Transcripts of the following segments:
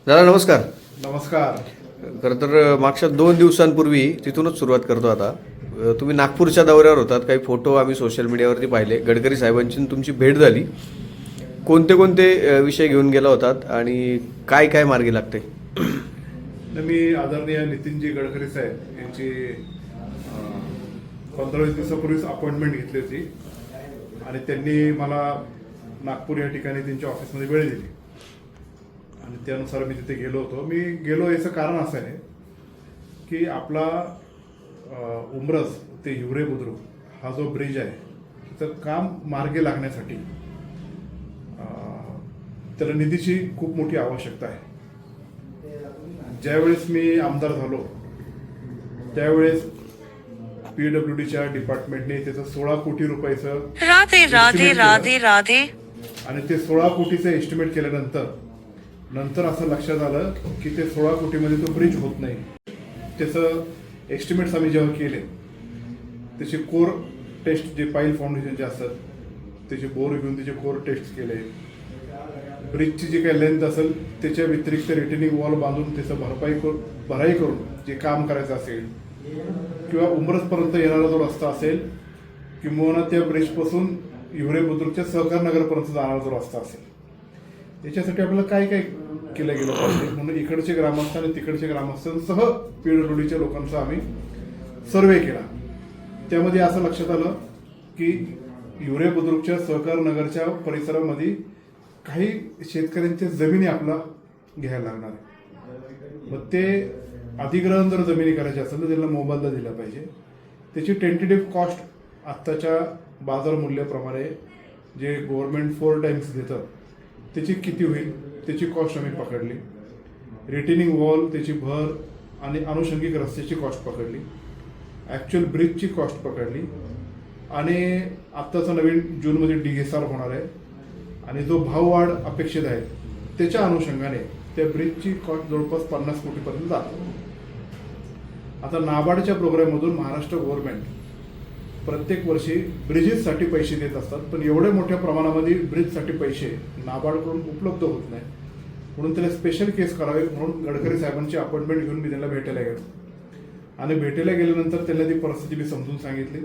दादा नमस्कार. नमस्कार. खरं तर मागच्या 2 दिवसांपूर्वी तिथूनच सुरुवात करतो आता. तुम्ही नागपूरच्या दौऱ्यावर होतात. काही फोटो आम्ही सोशल मीडियावरती पाहिले. गडकरी साहेबांची तुमची भेट झाली. कोणते कोणते विषय घेऊन गेला होतात आणि काय काय मार्गी लागते? मी आदरणीय नितीनजी गडकरी साहेब यांची 15-20 दिवसापूर्वीच अपॉइंटमेंट घेतली होती आणि त्यांनी मला नागपूर या ठिकाणी त्यांच्या ऑफिसमध्ये वेळ दिली आणि त्यानुसार मी तिथे गेलो होतो. मी गेलो याचं कारण असं आहे की आपला उमरस ते हिवरे बुद्रुक हा जो ब्रिज आहे त्याचं काम मार्गी लागण्यासाठी त्याला निधीची खूप मोठी आवश्यकता आहे. ज्यावेळेस मी आमदार झालो त्यावेळेस PWDच्या डिपार्टमेंटने त्याचं 16 कोटी रुपयाचं राधे राधे राधे राधे आणि ते 16 कोटीचं एस्टिमेट केल्यानंतर असं लक्षात आलं की ते 16 कोटीमध्ये तो ब्रिज होत नाही. त्याचं एस्टिमेट्स आम्ही जेव्हा केले त्याचे कोर टेस्ट जे पाईल फाउंडेशनचे असतात त्याचे बोर घेऊन त्याचे कोर टेस्ट केले. ब्रिजची जी काही लेंथ असेल त्याच्या व्यतिरिक्त रिटेनिंग वॉल बांधून त्याचं भराई करून जे काम करायचं असेल किंवा उमरसपर्यंत येणारा जो रस्ता असेल किंवा त्या ब्रिजपासून हिवरे बुद्रुकच्या सहकार नगरपर्यंत जाणारा जो रस्ता असेल याच्यासाठी आपल्याला काय काय केलं गेलं पाहिजे म्हणून इकडचे ग्रामस्थ आणि तिकडचे ग्रामस्थांसह PWDच्या लोकांचा आम्ही सर्वे केला. त्यामध्ये असं लक्षात आलं की हिवरे बुद्रुकच्या सहकार नगरच्या परिसरामध्ये काही शेतकऱ्यांच्या जमिनी आपला घ्यायला लागणार आहे. मग ते अधिग्रहण जर जमिनी करायचे असेल तर त्यांना मोबदला दिला पाहिजे. त्याची टेंटेटिव्ह कॉस्ट आत्ताच्या बाजार मूल्याप्रमाणे जे गव्हर्नमेंट 4 टाइम्स देतं त्याची किती होईल त्याची कॉस्ट आम्ही पकडली. रिटेनिंग वॉल त्याची भर आणि अनुषंगिक रस्त्याची कॉस्ट पकडली. ॲक्च्युअल ब्रिजची कॉस्ट पकडली आणि आत्ताचं नवीन जूनमध्ये डिगेसार होणार आहे आणि जो भाववाढ अपेक्षित आहे त्याच्या अनुषंगाने त्या ब्रिजची कॉस्ट जवळपास 50 कोटीपर्यंत जातो. आता नाबार्डच्या प्रोग्राममधून महाराष्ट्र गव्हर्नमेंट प्रत्येक वर्षी ब्रिजेससाठी पैसे देत असतात पण एवढ्या मोठ्या प्रमाणामध्ये ब्रिजसाठी पैसे नाबार्डकडून उपलब्ध होत नाही म्हणून त्याला स्पेशल केस करावे म्हणून गडकरी साहेबांची अपॉइंटमेंट घेऊन मी त्यांना भेटायला गेलो आणि भेटायला गेल्यानंतर त्यांना ती परिस्थिती मी समजून सांगितली.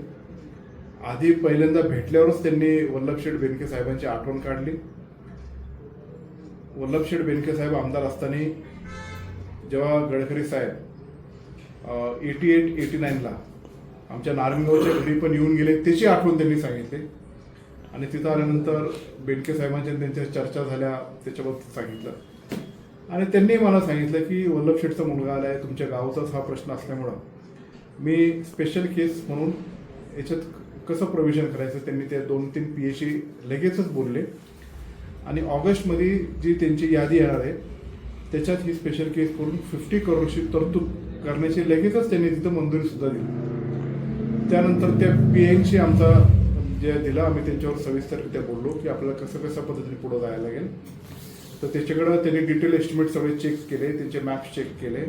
आधी पहिल्यांदा भेटल्यावरच त्यांनी वल्लभशेठ बेनके साहेबांची आठवण काढली. वल्लभशेठ बेनके साहेब आमदार असताना जेव्हा गडकरी साहेब 88-89ला आमच्या नारायणगावच्या घरी पण येऊन गेले त्याची आठवण त्यांनी सांगितली आणि तिथं आल्यानंतर बेनके साहेबांच्या त्यांच्या चर्चा झाल्या त्याच्याबद्दल सांगितलं आणि त्यांनी मला सांगितलं की वल्लभशेठचा मुलगा आला आहे तुमच्या गावाचाच हा प्रश्न असल्यामुळं मी स्पेशल केस म्हणून याच्यात कसं प्रोव्हिजन करायचं त्यांनी त्या 2-3 PAशी लगेचच बोलले आणि ऑगस्टमध्ये जी त्यांची यादी येणार आहे त्याच्यात ही स्पेशल केस करून 50 करोडची तरतूद करण्याची लगेचच त्यांनी तिथं मंजुरीसुद्धा दिली. त्यानंतर त्या PAंशी आमचा जे दिला आम्ही त्यांच्यावर सविस्तररित्या बोललो की आपल्याला कशा पद्धतीने पुढं जायला लागेल. तर त्याच्याकडं त्यांनी डिटेल एस्टिमेट सगळे चेक केले त्याचे मॅप्स चेक केले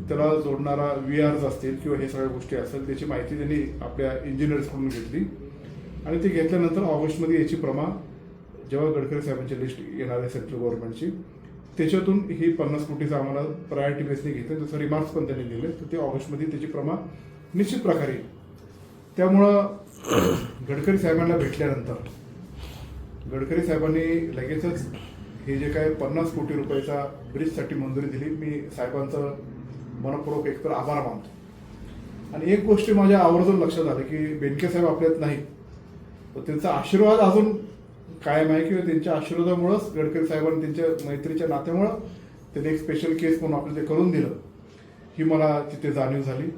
त्याला जोडणारा VRs असतील किंवा हे सगळ्या गोष्टी असेल त्याची माहिती त्यांनी आपल्या इंजिनियर्सकडून घेतली आणि ती घेतल्यानंतर ऑगस्टमध्ये याची जेव्हा गडकरी साहेबांची लिस्ट येणार आहे सेंट्रल गव्हर्नमेंटची त्याच्यातून ही 50 कोटीचं आम्हाला प्रायोरिटी बेसने घेतलं तसं रिमार्क्स पण त्यांनी दिले तर ते ऑगस्टमध्ये त्याची निश्चित प्रकारे येईल. त्यामुळं गडकरी साहेबांना भेटल्यानंतर गडकरी साहेबांनी लगेचच हे जे काय 50 कोटी रुपयाचा ब्रिजसाठी मंजुरी दिली मी साहेबांचं मनपूर्वक एकतर आभार मानतो. आणि एक गोष्ट माझ्या आवर्जून लक्षात आलं की बेनके साहेब आपल्यात नाहीत तर त्यांचा आशीर्वाद अजून कायम आहे किंवा त्यांच्या आशीर्वादामुळंच गडकरी साहेबांनी त्यांच्या मैत्रीच्या नात्यामुळं त्यांनी एक स्पेशल केस म्हणून आपल्याला ते करून दिलं ही मला तिथे जाणीव झाली.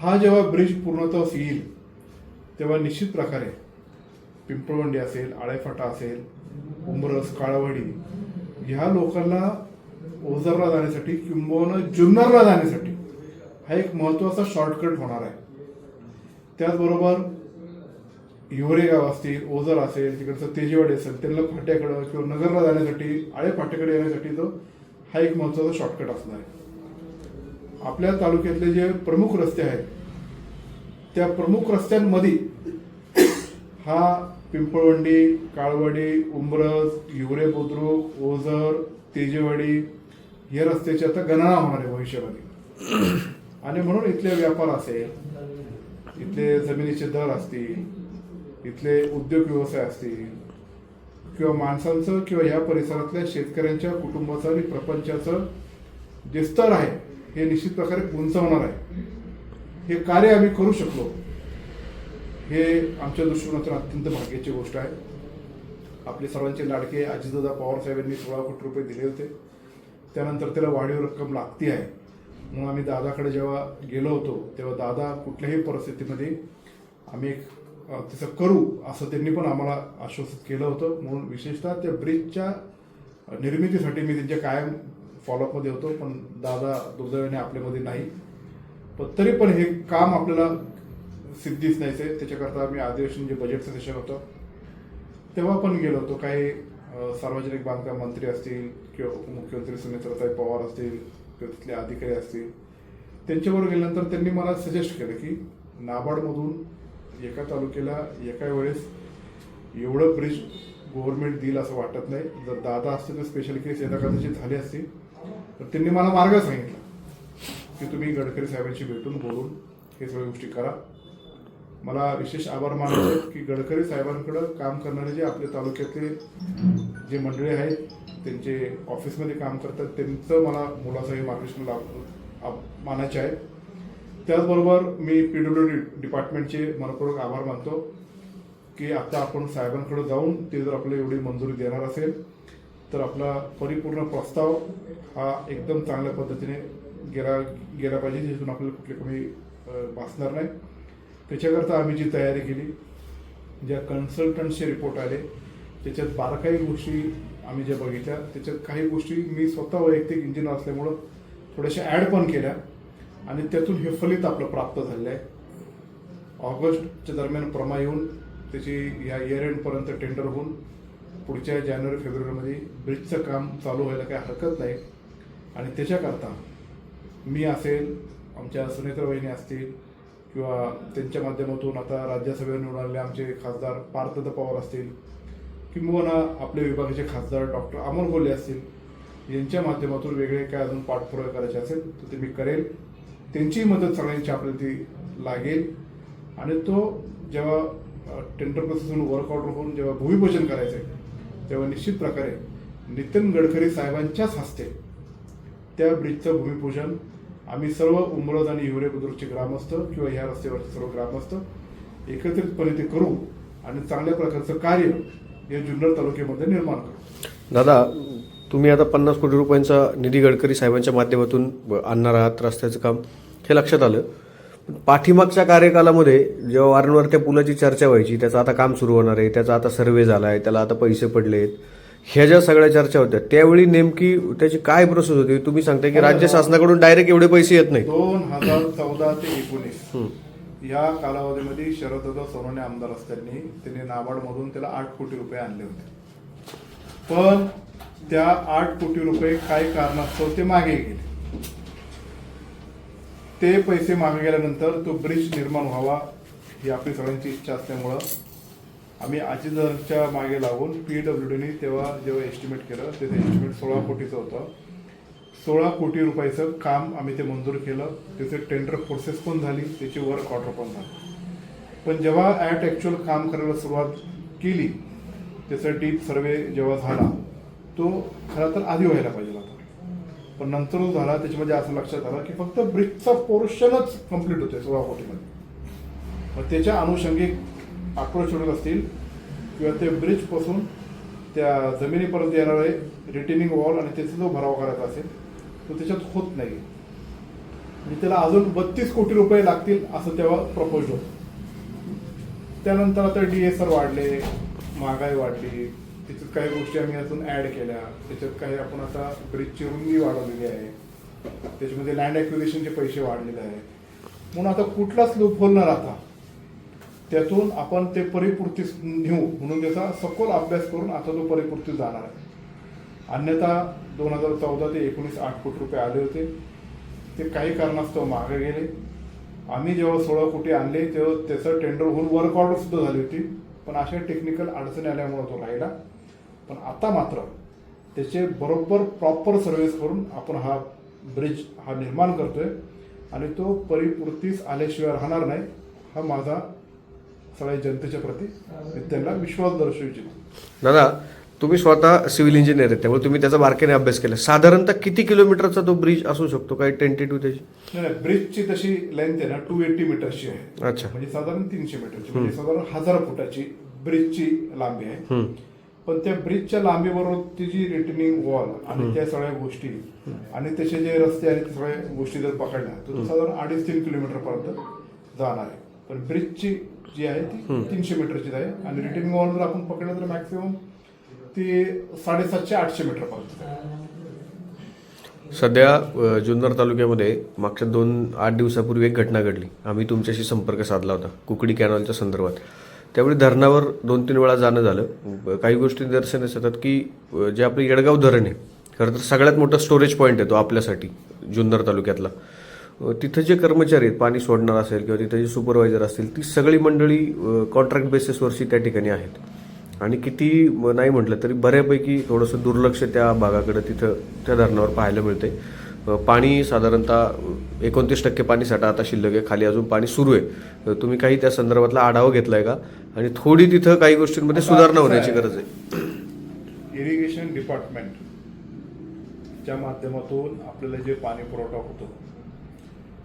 हा जेव्हा ब्रिज पूर्णतः येईल तेव्हा निश्चित प्रकारे पिंपळवंडी असेल आळेफाटा असेल उंबरस काळावडी ह्या लोकांना ओझरला जाण्यासाठी किंबहुना जुन्नरला जाण्यासाठी हा एक महत्त्वाचा शॉर्टकट होणार आहे. त्याचबरोबर हिवरे गाव असतील ओझर असेल तिकडचं तेजेवाडी असेल त्यांना फाट्याकडं किंवा नगरला जाण्यासाठी आळे फाट्याकडे येण्यासाठी तो हा एक महत्त्वाचा शॉर्टकट असणार आहे. आपल्या तालुक्यातले जे प्रमुख रस्ते आहेत त्या प्रमुख रस्त्यांमध्ये हा पिंपळवंडी काळवाडी उंबरस हिवरे बुद्रुक ओझर तेजेवाडी हे रस्त्याची आता गणना होणार आहे भविष्यामध्ये. आणि म्हणून इथले व्यापार असेल, इथले जमिनीचे दर असतील, इथले उद्योग व्यवसाय असतील किंवा माणसांचं किंवा ह्या परिसरातल्या शेतकऱ्यांच्या कुटुंबाचं आणि प्रपंचाचं जे स्तर आहे हे निश्चित प्रकारे उंचावणार आहे. हे कार्य आम्ही करू शकलो हे आमच्या दृष्टिकोनातून अत्यंत भाग्याची गोष्ट आहे. आपले सर्वांचे लाडके अजितदादा पवार साहेबांनी 16 कोटी रुपये दिले होते. त्यानंतर त्याला वाढीव रक्कम लागती आहे म्हणून आम्ही दादाकडे जेव्हा गेलो होतो तेव्हा दादा कुठल्याही परिस्थितीमध्ये आम्ही तसं करू असं त्यांनी पण आम्हाला आश्वासित केलं होतं. म्हणून विशेषतः त्या ब्रिजच्या निर्मितीसाठी मी त्यांच्या कायम फॉलोअपमध्ये होतो, पण दादा दुर्दैवाने आपल्यामध्ये नाही. पण तरी पण हे काम आपल्याला सिद्धीच नाहीच आहे. त्याच्याकरता आम्ही अधिवेशन जे बजेटचं सेशन होतं तेव्हा पण गेलो होतो. काही सार्वजनिक बांधकाम मंत्री असतील किंवा उपमुख्यमंत्री सुनेत्राताई पवार असतील किंवा तिथले अधिकारी असतील त्यांच्याबरोबर गेल्यानंतर त्यांनी मला सजेस्ट केलं की नाबार्डमधून एका तालुक्याला एका वेळेस एवढं ब्रिज गव्हर्नमेंट देईल असं वाटत नाही. जर दादा असते तर स्पेशल केस यदा कदाचित झाली असती. तर त्यांनी मला मार्ग सांगितला की तुम्ही गडकरी साहेबांशी भेटून बोलून हे सगळ्या गोष्टी करा. मला विशेष आभार मानायचे की गडकरी साहेबांकडं काम करणारे जे आपल्या तालुक्यातले जे मंडळी आहेत त्यांचे ऑफिसमध्ये काम करतात त्यांचं मला मुलाचंही मार्गदर्शन मानायचे आहे. त्याचबरोबर मी PWD डिपार्टमेंटचे मनपूर्वक आभार मानतो की आता आपण साहेबांकडे जाऊन ते जर आपल्याला एवढी मंजुरी देणार असेल तर आपला परिपूर्ण प्रस्ताव हा एकदम चांगल्या पद्धतीने गेला पाहिजे, ज्यातून आपल्याला कुठली कमी भासणार नाही. त्याच्याकरता आम्ही जी तयारी केली, ज्या कन्सल्टंटचे रिपोर्ट आले त्याच्यात बारकाई गोष्टी आम्ही ज्या बघितल्या त्याच्यात काही गोष्टी मी स्वतः वैयक्तिक इंजिनियर असल्यामुळं थोड्याशा ॲड पण केल्या आणि त्यातून हे फलित आपलं प्राप्त झालेलं आहे. ऑगस्टच्या दरम्यान प्रमा येऊन त्याची या इयर एंडपर्यंत टेंडर होऊन पुढच्या जानेवारी-फेब्रुवारीमध्ये ब्रिजचं काम चालू व्हायला काही हरकत नाही. आणि त्याच्याकरता मी असेल, आमच्या सुनेत्रा वहिनी असतील किंवा त्यांच्या माध्यमातून आता राज्यसभेवर निवडून आलेले आमचे खासदार पार्थदादा पवार असतील किंवा आपले विभागाचे खासदार डॉक्टर अमोल कोल्हे असतील यांच्या माध्यमातून वेगळे काय अजून पाठपुरावा करायचे असेल तर ते मी करेल. त्यांची मदत सगळ्यांची आपल्याला ती लागेल. आणि तो जेव्हा टेंडर प्रोसेसहून वर्क ऑर्डर होऊन जेव्हा भूमिपूजन करायचं आहे तेव्हा निश्चित प्रकारे नितीन गडकरी साहेबांच्याच हस्ते त्या ब्रिजचं भूमिपूजन आम्ही सर्व उमरद आणि हिवरे बुद्रुकचे ग्रामस्थ किंवा ह्या रस्त्यावरचे सर्व ग्रामस्थ एकत्रितपणे ते करू आणि चांगल्या प्रकारचं कार्य या जुन्नर तालुक्यामध्ये निर्माण करू. दादा, तुम्ही आता 50 कोटी रुपयांचा निधी गडकरी साहेबांच्या माध्यमातून आणणार आहात रस्त्याचं काम, हे लक्षात आलं. पण पाठीमागच्या कार्यकालामध्ये जेव्हा वारंवार त्या पुलाची चर्चा व्हायची, त्याचं आता काम सुरू होणार आहे, त्याचा आता सर्वे झाला आहे, त्याला आता पैसे पडलेत, ह्या ज्या सगळ्या चर्चा होत्या त्यावेळी नेमकी त्याची काय प्रोसेस होती? तुम्ही सांगताय की राज्य शासनाकडून डायरेक्ट एवढे पैसे येत नाही. 2014 ते 2019 या कालावधीमध्ये शरददादा सोनवणे आमदार असताना त्यांनी नाबार्डमधून त्याला 8 कोटी रुपये आणले होते. पण त्या 8 कोटी रुपये काही कारणास्तव ते मागे गेले. ते पैसे मागे गेल्यानंतर तो ब्रिज निर्माण व्हावा ही आपली सगळ्यांची इच्छा असल्यामुळं आम्ही अजितदादांच्या मागे लागून PWDने तेव्हा जेव्हा एस्टिमेट केलं त्याचं एस्टिमेट 16 कोटीचं होतं. 16 कोटी रुपयाचं काम आम्ही ते मंजूर केलं. त्याचे टेंडर प्रोसेस पण झाली, त्याची वर्क ऑर्डर पण झाली. पण जेव्हा ॲक्च्युअल काम करायला सुरुवात केली त्याचा डीप सर्वे जेव्हा झाला तो खरं तर आधी व्हायला पाहिजे होता. पण नंतर जो झाला त्याच्यामध्ये असं लक्षात आलं की फक्त ब्रिजचा पोर्शनच कम्प्लीट होतोय 16 कोटीमध्ये. मग त्याच्या अनुषंगिक अप्रोच होत असतील किंवा ते ब्रिजपासून त्या जमिनीपर्यंत येणारे रिटेनिंग वॉल आणि त्याचा जो भराव करायचा असेल तो त्याच्यात होत नाही. म्हणजे त्याला अजून 32 कोटी रुपये लागतील असं तेव्हा प्रपोज होतं. त्यानंतर आता DSR वाढले, महागाई वाढली, त्याच्यात काही गोष्टी आम्ही अजून ॲड केल्या. त्याच्यात काही आपण आता ब्रिजची रुंदी वाढवलेली आहे, त्याच्यामध्ये लँड ॲक्विजिशनचे पैसे वाढलेले आहेत. म्हणून आता कुठलाच लूपहोल न राहता त्यातून आपण ते परिपूर्तीस नेऊ म्हणून त्याचा सखोल अभ्यास करून आता तो परिपूर्तीस जाणार आहे. अन्यथा 2014 ते 19 8 कोटी रुपये आले होते, ते काही कारणास्तव मागे गेले. आम्ही जेव्हा 16 कोटी आणले तेव्हा त्याचं टेंडर होऊन वर्क ऑर्डर सुद्धा झाली होती, पण अशा टेक्निकल अडचणी आल्यामुळे तो राहिला. पण आता मात्र त्याचे बरोबर प्रॉपर सर्व्हिस करून आपण हा ब्रिज हा निर्माण करतोय आणि तो परिपूर्तीस आल्याशिवाय राहणार नाही, हा माझा सगळ्या जनतेच्या प्रती मी त्यांना विश्वास दर्शवू इच्छितो. दादा, तुम्ही स्वतः सिव्हिल इंजिनियर आहेत, त्यामुळे तुम्ही त्याचा बारकाईने अभ्यास केला. साधारणतः किती किलोमीटरचा तो ब्रिज असू शकतो, काही टेंटेटिव्ह त्याची? नाही, ब्रिजची तशी लेंथ आहे ना 280 मीटरची आहे. अच्छा. म्हणजे साधारण 300 मीटरची, म्हणजे साधारण 1000 फुटाची ब्रिजची लांबी आहे. पण त्या ब्रिजच्या लांबीबरोबर ती जी रिटर्निंग वॉल आणि त्या सगळ्या गोष्टी आणि त्याचे जे रस्ते आणि त्या सगळ्या गोष्टी जर पकडल्या तर तो साधारण 2.5-3 किलोमीटर पर्यंत जाणार आहे. पण ब्रिजची जी आहे ती 300 मीटरची आहे आणि रिटर्निंग वॉल जर आपण पकडलं तर मॅक्सिमम ती 750-800 मीटर पर्यंत आहे. सध्या जुन्नर तालुक्यामध्ये मागच्या 8 दिवसापूर्वी एक घटना घडली. आम्ही तुमच्याशी संपर्क साधला होता कुकडी कॅनॉलच्या संदर्भात. त्यावेळी धरणावर 2-3 वेळा जाणं झालं. काही गोष्टी निदर्शनास येतात की जे आपलं येडगाव धरण आहे, खरं तर सगळ्यात मोठा स्टोरेज पॉईंट आहे तो आपल्यासाठी जुन्नर तालुक्यातला. तिथं जे कर्मचारी आहेत, पाणी सोडणार असेल किंवा तिथं जे सुपरवायझर असतील, ती सगळी मंडळी कॉन्ट्रॅक्ट बेसिसवरची त्या ठिकाणी आहेत. आणि किती नाही म्हटलं तरी बऱ्यापैकी थोडंसं दुर्लक्ष त्या भागाकडे तिथं त्या धरणावर पाहायला मिळते. पाणी साधारणतः 29% पाणी साठा आता शिल्लक आहे, खाली अजून पाणी सुरू आहे. तुम्ही काही त्या संदर्भातला आढावा घेतलाय का? आणि थोडी तिथं काही गोष्टींमध्ये सुधारणा होण्याची गरज आहे. इरिगेशन डिपार्टमेंटच्या माध्यमातून आपल्याला जे पाणी पुरवठा होतो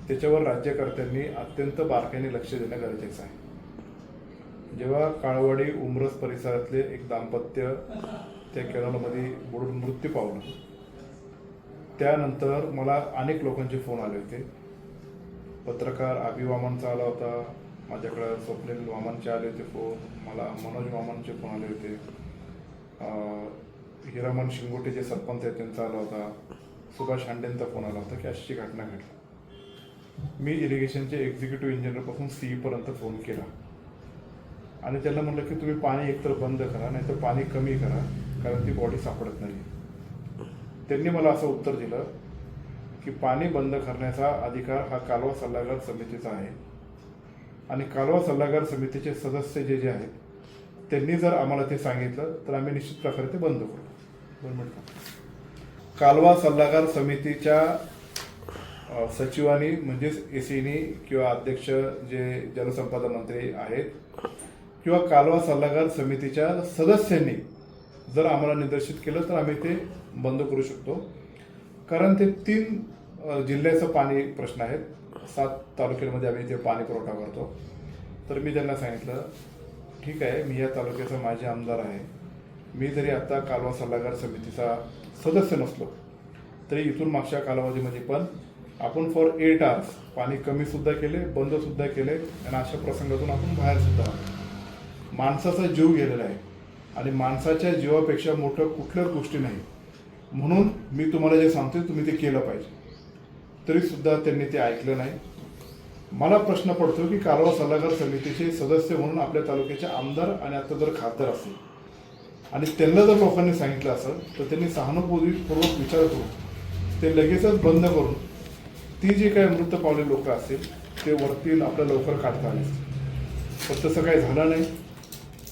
त्याच्यावर राज्यकर्त्यांनी अत्यंत बारकाईने लक्ष देणं गरजेचं आहे. जेव्हा काळवाडी उमरस परिसरातले एक दाम्पत्य त्या कॅनॉलमध्ये बुडून मृत्यू पावलं, त्यानंतर मला अनेक लोकांचे फोन आले होते. पत्रकार अभि वामनचा आला होता माझ्याकडे, स्वप्नील वामनचे आले होते फोन, मला मनोज वामनचे फोन आले होते, हिरामन शिंगोटे जे सरपंच आहेत त्यांचा आला होता, सुभाष हांडेंचा फोन आला होता की अशी घटना घडली. मी इरिगेशनचे एक्झिक्युटिव्ह इंजिनियरपासून CE पर्यंत फोन केला आणि त्यांना म्हटलं की तुम्ही पाणी एकतर बंद करा, नाही तर पाणी कमी करा, कारण ती बॉडी सापडत नाही. त्यांनी मला असं उत्तर दिलं की पाणी बंद करण्याचा अधिकार हा कालवा सल्लागार समितीचा आहे आणि कालवा सल्लागार समितीचे सदस्य जे आहेत त्यांनी जर आम्हाला ते सांगितलं तर आम्ही निश्चित प्रकारे ते बंद करू. 2 मिनिटं. कालवा सल्लागार समितीच्या सचिवांनी म्हणजेच ACनी किंवा अध्यक्ष जे जलसंपदा मंत्री आहेत किंवा कालवा सल्लागार समितीच्या सदस्यांनी जर आम्हाला निर्देशित केलं तर आम्ही ते बंद करू शकतो. कारण ते 3 जिल्ह्याचं पाणी प्रश्न आहेत, 7 तालुक्यांमध्ये आम्ही ते पाणी पुरवठा करतो. तर मी त्यांना सांगितलं ठीक आहे, मी या तालुक्याचा माझे आमदार आहे, मी जरी आता कालवा सल्लागार समितीचा सदस्य नसलो तरी इथून मागच्या कालावधीमध्ये पण आपण फॉर 8 hours पाणी कमीसुद्धा केले, बंदसुद्धा केले आणि अशा प्रसंगातून आपण बाहेरसुद्धा आलो. माणसाचा जीव गेलेला आहे आणि माणसाच्या जीवापेक्षा मोठं कुठल्याच गोष्टी नाही. म्हणून मी तुम्हाला जे सांगतोय तुम्ही ते केलं पाहिजे. तरीसुद्धा त्यांनी ते ऐकलं नाही. मला प्रश्न पडतो की कालवा सल्लागार समितीचे सदस्य म्हणून आपल्या तालुक्याचे आमदार आणि आता जर खासदार असतील आणि त्यांना जर लोकांनी सांगितलं असेल तर त्यांनी सहानुभूतीपूर्वक विचार करून ते लगेचच बंद करून ती जी काही मृत पावलेली लोक असतील ते वरती आपल्या लवकर काढता आले. पण तसं काही झालं नाही.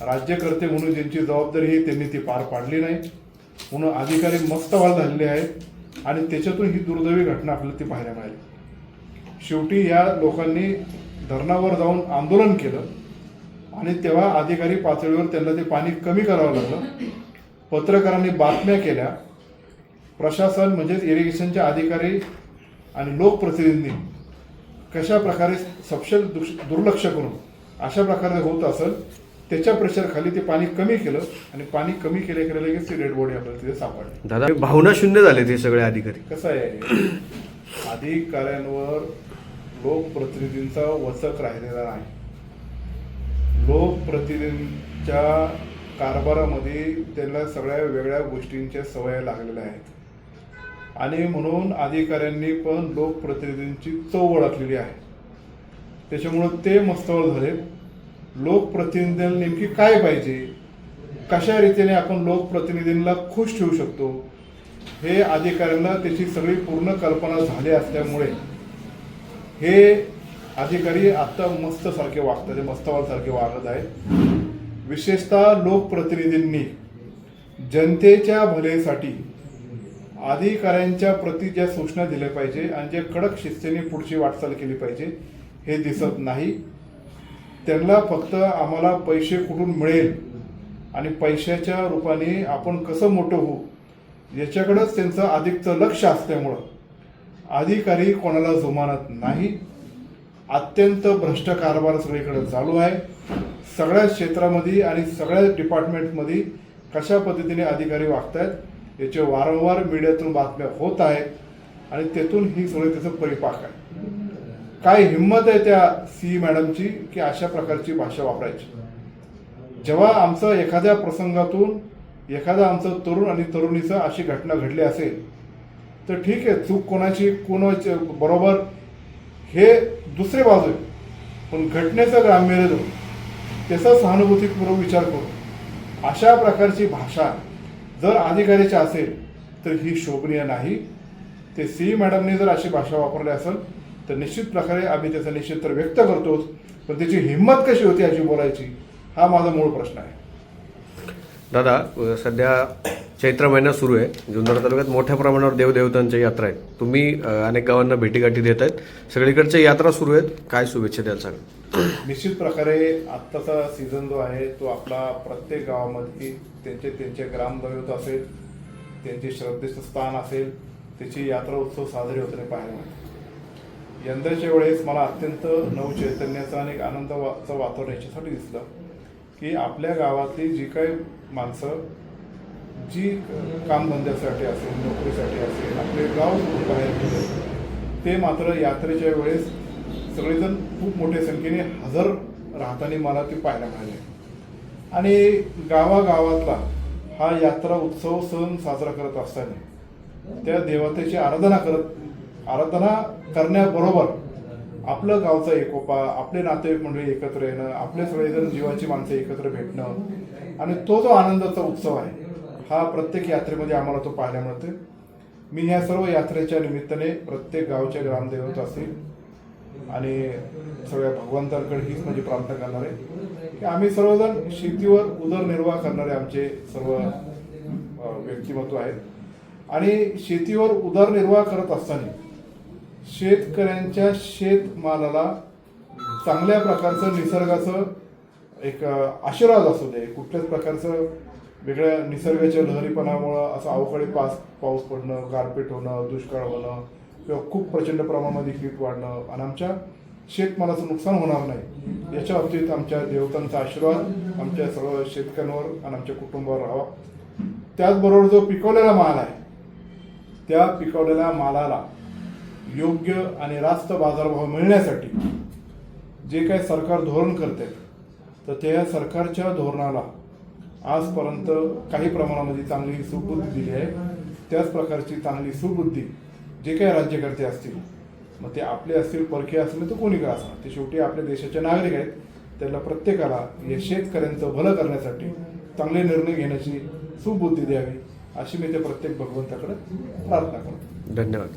राज्यकर्ते म्हणून ज्यांची जबाबदारी आहे त्यांनी ती पार पाडली नाही, म्हणून अधिकारी मस्तवाल झालेले आहेत आणि त्याच्यातून ही दुर्दैवी घटना आपल्याला ती पाहायला मिळाली. शेवटी या लोकांनी धरणावर जाऊन आंदोलन केलं आणि तेव्हा अधिकारी पातळीवर त्यांना ते पाणी कमी करावं लागलं. पत्रकारांनी बातम्या केल्या. प्रशासन म्हणजेच इरिगेशनचे अधिकारी आणि लोकप्रतिनिधींनी कशा प्रकारे सपशेल दुर्लक्ष करून अशा प्रकारे होत असेल त्याच्या प्रेशर खाली ते पाणी कमी केलं आणि पाणी कमी केल्या केल्या लगेच ती डेड बॉडी आपल्याला तिथे सापडली. दादा, भावना शून्य झाले ते सगळे अधिकारी. कसं आहे, अधिकाऱ्यांवर लोकप्रतिनिधींचा वचक राहिलेला नाही. लोकप्रतिनिधींच्या कारभारामध्ये त्यांना सगळ्या वेगळ्या गोष्टींच्या सवय लागलेल्या आहेत आणि म्हणून अधिकाऱ्यांनी पण लोकप्रतिनिधींची चव ओळखलेली आहे. त्याच्यामुळं ते मस्तवल झाले. लोकप्रतिनिधींना नेमकी काय पाहिजे, कशा रीतीने आपण लोकप्रतिनिधींना खुश ठेवू शकतो हे अधिकाऱ्यांना त्याची सगळी पूर्ण कल्पना झाली असल्यामुळे हे अधिकारी आता मस्त सारखे वागतात, मस्तवाल सारखे वागत आहेत. विशेषतः लोकप्रतिनिधींनी जनतेच्या भलेसाठी अधिकाऱ्यांच्या प्रती ज्या सूचना दिल्या पाहिजे आणि जे कडक शिस्तीने पुढची वाटचाल केली पाहिजे हे दिसत नाही. त्यांना फक्त आम्हाला पैसे कुठून मिळेल आणि पैशाच्या रूपाने आपण कसं मोठं होऊ याच्याकडेच त्यांचं अधिकचं लक्ष असल्यामुळं अधिकारी कोणाला जुमानत नाही. अत्यंत भ्रष्ट कारभार सगळीकडे चालू आहे. सगळ्या क्षेत्रामध्ये आणि सगळ्या डिपार्टमेंटमध्ये कशा पद्धतीने अधिकारी वागतायत याचे वारंवार मीडियातून बातम्या होत आहेत आणि त्यातून ही सगळं त्याचं परिपाक आहे. काय हिंमत आहे त्या सी मॅडमची की अशा प्रकारची भाषा वापरायची. जेव्हा आमचं एखाद्या प्रसंगातून एखादा आमचं तरुण आणि तरुणीचं अशी घटना घडली असेल तर ठीक आहे, चूक कोणाची बरोबर हे दुसरी बाजू आहे, पण घटनेचं गांभीर्य देऊन त्याचा सहानुभूतीपूर्वक विचार करून अशा प्रकारची भाषा जर अधिकाऱ्याची असेल तर ही शोभनीय नाही. ते सी मॅडमने जर अशी भाषा वापरली असेल तर निश्चित प्रकारे आम्ही त्याचा निषेध तर व्यक्त करतोच, पण त्याची हिंमत कशी होती अशी बोलायची हा माझा मूळ प्रश्न आहे. दादा, सध्या चैत्र महिना सुरू आहे. जुन्नर तालुक्यात मोठ्या प्रमाणावर देवदेवतांच्या यात्रा आहेत. तुम्ही अनेक गावांना भेटीगाठी देत आहेत. सगळीकडच्या यात्रा सुरू आहेत. काय शुभेच्छा द्याल सांगा? निश्चित प्रकारे आत्ताचा सीझन जो आहे तो आपला प्रत्येक गावामध्ये त्यांचे ग्रामदैवत असेल, त्यांचे श्रद्धेचं स्थान असेल, त्याची यात्रा उत्सव साजरे होताना पाहायला मिळते. यंदाच्या वेळेस मला अत्यंत नवचैतन्याचं आणि आनंदाचं वातावरण याच्यासाठी दिसलं की आपल्या गावातली जी काही माणसं जी कामधंद्यासाठी असेल, नोकरीसाठी असेल, आपले गाव सोडून बाहेर गेले ते मात्र यात्रेच्या वेळेस सगळेजण खूप मोठ्या संख्येने हजर राहताना मला ते पाहायला मिळाले. आणि गावागावातला हा यात्रा उत्सव सण साजरा करत असताना त्या देवतेची आराधना करण्याबरोबर आपलं गावचा एकोपा, आपले नातेवाईक मंडळी एकत्र येणं, आपले सगळेजण जीवाची माणसं एकत्र भेटणं आणि तो जो आनंदाचा उत्सव आहे हा प्रत्येक यात्रेमध्ये आम्हाला तो पाहायला मिळतो. मी ह्या सर्व यात्रेच्या निमित्ताने प्रत्येक गावच्या ग्रामदेवत असतील आणि सगळ्या भगवंतांकडे हीच माझी प्रार्थना करणार आहे की आम्ही सर्वजण शेतीवर उदरनिर्वाह करणारे आमचे सर्व व्यक्तिमत्व आहेत. आणि शेतीवर उदरनिर्वाह करत असताना शेतकऱ्यांच्या शेतमालाला चांगल्या प्रकारचं निसर्गाचं एक आशीर्वाद असू दे, कुठल्याच प्रकारचं वेगळ्या निसर्गाच्या लहरीपणामुळं असं अवकाळी पाऊस पडणं, गारपीट होणं, दुष्काळ होणं किंवा खूप प्रचंड प्रमाणामध्ये कीट वाढणं आणि आमच्या शेतमालाचं नुकसान होणार नाही याच्या बाबतीत आमच्या देवतांचा आशीर्वाद आमच्या सर्व शेतकऱ्यांवर आणि आमच्या कुटुंबावर राहावा. त्याचबरोबर जो पिकवलेला माल आहे त्या पिकवलेल्या मालाला योग्य आणि रास्त बाजारभाव मिळण्यासाठी जे काही सरकार धोरण करते तर त्या सरकारच्या धोरणाला आजपर्यंत काही प्रमाणामध्ये चांगली सुबुद्धी दिली आहे. त्याच प्रकारची चांगली सुबुद्धी जे काही राज्यकर्ते असतील, मग ते आपले असतील, परकीय असतील, तर कोणी का असणार, ते शेवटी आपल्या देशाचे नागरिक आहेत. त्याला प्रत्येकाला या शेतकऱ्यांचं भलं करण्यासाठी चांगले निर्णय घेण्याची सुबुद्धी द्यावी अशी मी ते प्रत्येक भगवंताकडे प्रार्थना करतो. धन्यवाद.